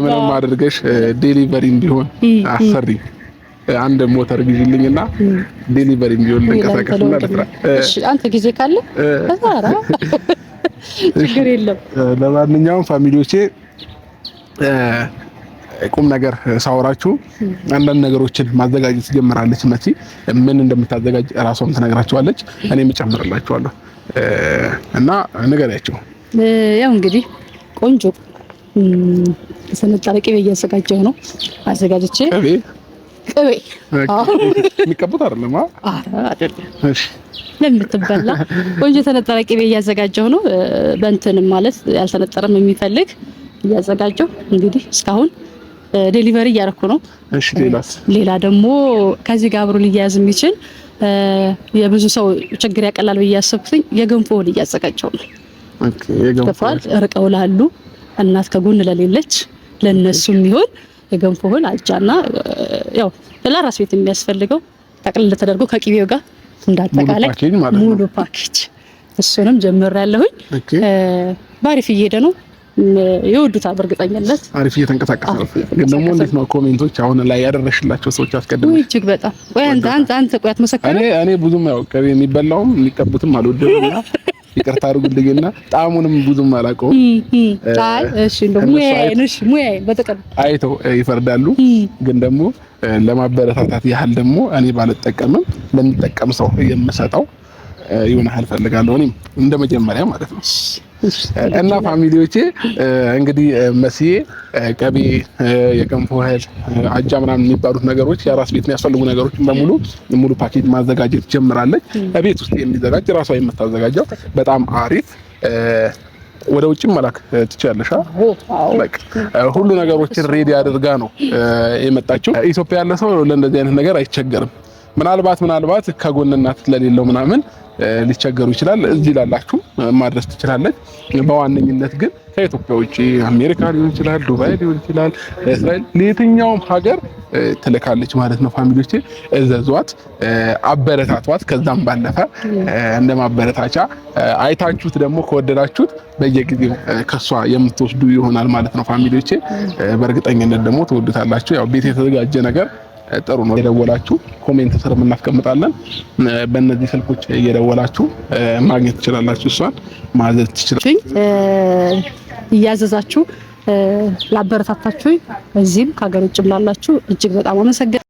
እንደምንም አድርገሽ ዴሊቨሪ እንዲሆን አሰሪ አንድ ሞተር ግዢልኝና ዴሊቨሪ እንዲሆን ልንቀሳቀስና ለፍራ እሺ አንተ ጊዜ ካለ ተዛራ ችግር የለም ለማንኛውም ፋሚሊዎቼ ቁም ነገር ሳወራችሁ አንዳንድ ነገሮችን ማዘጋጀት ጀምራለች መሲ ምን እንደምታዘጋጅ ራሷም ትነግራችኋለች እኔም እጨምርላችኋለሁ እና ንገሪያቸው ያው እንግዲህ ቆንጆ ሰነጣለቂ በየሰጋጀው ነው አዘጋጅቼ ቅቤ የሚቀቡት አይደለም አይደለም እሺ ለምትበላ ቆንጆ ሰነጣለቂ በየያዘጋጀው ነው በእንትንም ማለት ያልተነጠረም የሚፈልግ ያዘጋጀው እንግዲህ እስካሁን ዴሊቨሪ ያረኩ ነው እሺ ሌላ ደግሞ ከዚህ ጋር አብሮ ሊያያዝ የሚችል የብዙ ሰው ችግር ያቀላል በያሰብኩኝ የገንፎ ወል ያዘጋጀው ነው ኦኬ የገንፎ ርቀው ላሉ እናት ከጎን ለሌለች ለነሱም ይሁን የገንፎ ወል አጃና ያው ለራስ ቤት የሚያስፈልገው ጠቅልል ተደርጎ ከቂቤው ጋር እንዳጠቃላይ ሙሉ ፓኬጅ እሱንም ጀምሬያለሁኝ ባሪፍ እየሄደ ነው ይወዱታል በርግጠኝነት አሪፍ እየተንቀሳቀሰ ነው ግን ደግሞ እንዴት ነው ኮሜንቶች አሁን ላይ ያደረሽላቸው ሰዎች አስቀድመው እጅግ በጣም ወይ አንተ ቆያት መሰከረ እኔ ብዙም ያው ከቤ የሚበላውም የሚቀቡትም አልወደውና ይቅርታ አድርጉልኝና ጣሙንም ብዙም አላውቀውም አይ እሺ እንደው ሙያዬ በተቀር አይተው ይፈርዳሉ ግን ደግሞ ለማበረታታት ያህል ደግሞ እኔ ባልጠቀምም ለሚጠቀም ሰው የምሰጠው ይሆናል ፈልጋለሁ እኔም እንደመጀመሪያ ማለት ነው እና ፋሚሊዎቼ እንግዲህ መሲዬ ቀቤ የገንፎ እህል አጃ ምናምን የሚባሉት ነገሮች የራስ ቤት የሚያስፈልጉ ነገሮች ሙሉ ፓኬጅ ማዘጋጀት ጀምራለች ቤት ውስጥ የሚዘጋጅ ራሷ የምታዘጋጀው በጣም አሪፍ ወደ ውጭ መላክ ትችላለሽ በቃ ሁሉ ነገሮችን ሬዲ አድርጋ ነው የመጣችው ኢትዮጵያ ያለ ሰው ለእንደዚህ አይነት ነገር አይቸገርም ምናልባት ከጎን እናት ለሌለው ምናምን ሊቸገሩ ይችላል እዚህ ላላችሁ ማድረስ ትችላለች በዋነኝነት ግን ከኢትዮጵያ ውጪ አሜሪካ ሊሆን ይችላል ዱባይ ሊሆን ይችላል እስራኤል ለየትኛውም ሀገር ትልካለች ማለት ነው ፋሚሊዎቼ እዘዟት አበረታቷት ከዛም ባለፈ እንደማበረታቻ አይታችሁት ደግሞ ከወደዳችሁት በየጊዜው ከሷ የምትወስዱ ይሆናል ማለት ነው ፋሚሊዎቼ በእርግጠኝነት ደግሞ ትወዱታላችሁ ያው ቤት የተዘጋጀ ነገር ጥሩ ነው የደወላችሁ ኮሜንት ስር እናስቀምጣለን በእነዚህ ስልኮች እየደወላችሁ ማግኘት ትችላላችሁ እሷን ማዘዝ ትችላላችሁ እያዘዛችሁ ላበረታታችሁ እዚህም ከሀገር ውጭም ላላችሁ እጅግ በጣም አመሰግናለሁ